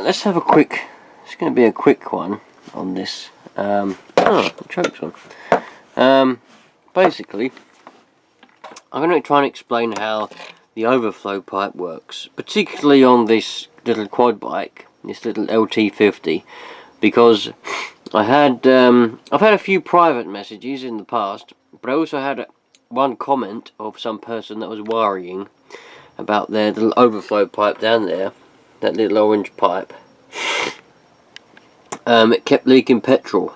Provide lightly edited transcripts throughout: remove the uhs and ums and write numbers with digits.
let's have a quick, it's going to be a quick one on this. The choke's on. Basically, I'm going to try and explain how the overflow pipe works, particularly on this little quad bike, this little LT50, because I've had a few private messages in the past, but I also had one comment of some person that was worrying about their little overflow pipe down there, that little orange pipe. It kept leaking petrol,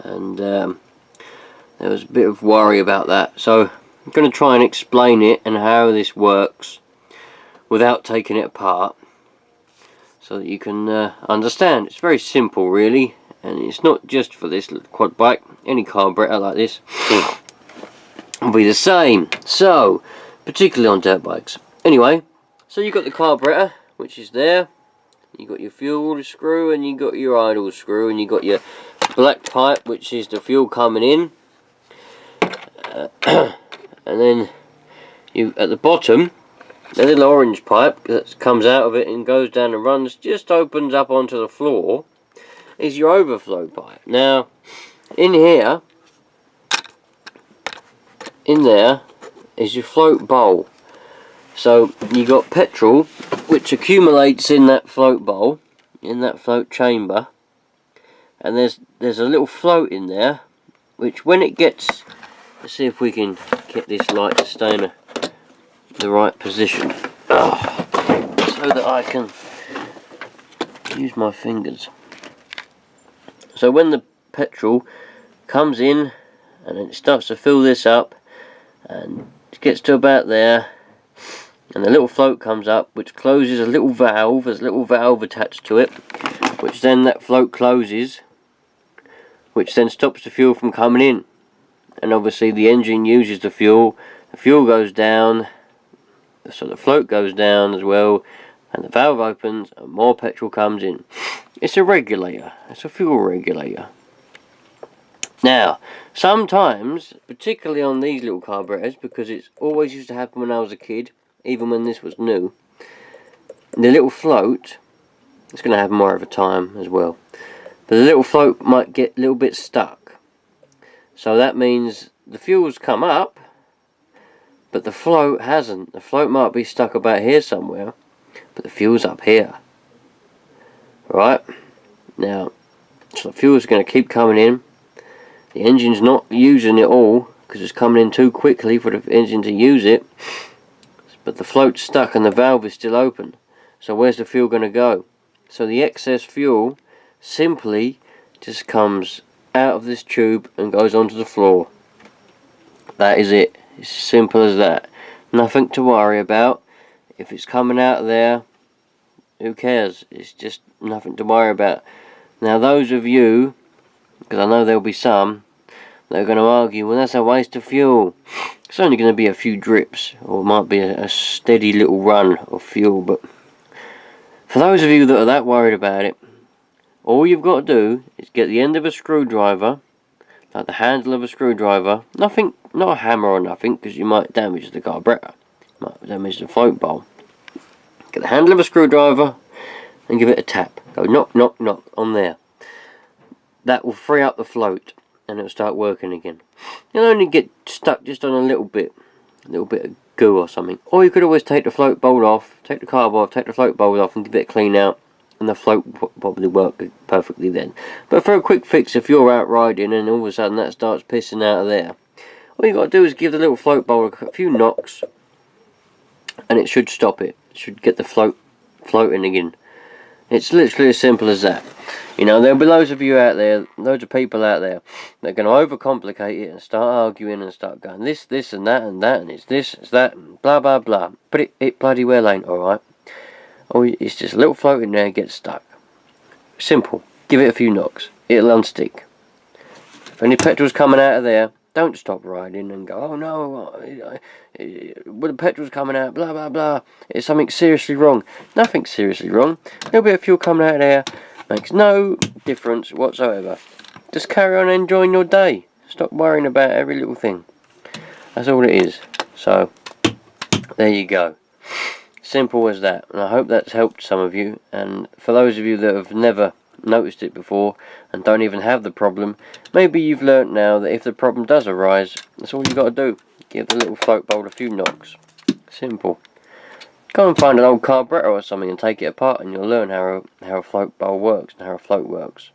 and there was a bit of worry about that, so I'm going to try and explain it and how this works without taking it apart, so that you can understand. It's very simple really, and it's not just for this little quad bike. Any carburettor like this will be the same, so particularly on dirt bikes. Anyway, so you've got the carburettor, which is there. You got your fuel screw, and you got your idle screw, and you got your black pipe, which is the fuel coming in. And then you at the bottom, the little orange pipe that comes out of it and goes down and runs, just opens up onto the floor, is your overflow pipe. Now, in here, in there, is your float bowl. So you got petrol which accumulates in that float bowl, in that float chamber, and there's a little float in there, which when it gets, let's see if we can get this light to stay in the right position, so that I can use my fingers. So when the petrol comes in and it starts to fill this up, and it gets to about there, and the little float comes up, which closes a little valve. There's a little valve attached to it, which then that float closes, which then stops the fuel from coming in. And obviously the engine uses the fuel goes down, so the float goes down as well, and the valve opens and more petrol comes in. It's a regulator, it's a fuel regulator. Now, sometimes, particularly on these little carburetors, because it's always used to happen when I was a kid, even when this was new, the little float, it's going to happen more over time as well, but the little float might get a little bit stuck. So that means the fuel's come up, but the float hasn't. The float might be stuck about here somewhere, but the fuel's up here. Right? Now, so the fuel's going to keep coming in. The engine's not using it all, because it's coming in too quickly for the engine to use it. But the float's stuck and the valve is still open. So where's the fuel going to go? So the excess fuel simply just comes out of this tube and goes onto the floor. That is it. It's simple as that. Nothing to worry about. If it's coming out of there, who cares? It's just nothing to worry about. Now those of you, because I know there'll be some, they're going to argue, well, that's a waste of fuel. It's only going to be a few drips, or it might be a steady little run of fuel. But for those of you that are that worried about it, all you've got to do is get the end of a screwdriver, like the handle of a screwdriver, nothing, not a hammer or nothing, because you might damage the carburettor, you might damage the float bowl. Get the handle of a screwdriver and give it a tap. Go knock, knock, knock on there. That will free up the float, and it'll start working again. You'll only get stuck just on a little bit of goo or something. Or you could always take the float bowl off, take the carb off, take the float bowl off and give it a clean out, and the float will probably work perfectly then. But for a quick fix, if you're out riding and all of a sudden that starts pissing out of there, all you got to do is give the little float bowl a few knocks, and it should stop it. It should get the float floating again. It's literally as simple as that. You know, there'll be loads of you out there, loads of people out there, that are going to overcomplicate it and start arguing and start going this, and that, and it's this, it's that, and blah, blah, blah. But it bloody well ain't, alright? Oh, it's just a little float in there and gets stuck. Simple. Give it a few knocks. It'll unstick. If any petrol's coming out of there, don't stop riding and go, oh no, well, the petrol's coming out, blah, blah, blah. Is something seriously wrong? Nothing seriously wrong. A little bit of fuel coming out of there makes no difference whatsoever. Just carry on enjoying your day. Stop worrying about every little thing. That's all it is. So, there you go. Simple as that, and I hope that's helped some of you. And for those of you that have never noticed it before and don't even have the problem, maybe you've learnt now that if the problem does arise, that's all you got to do. Give the little float bowl a few knocks. Simple. Go and find an old carburettor or something and take it apart, and you'll learn how a float bowl works and how a float works.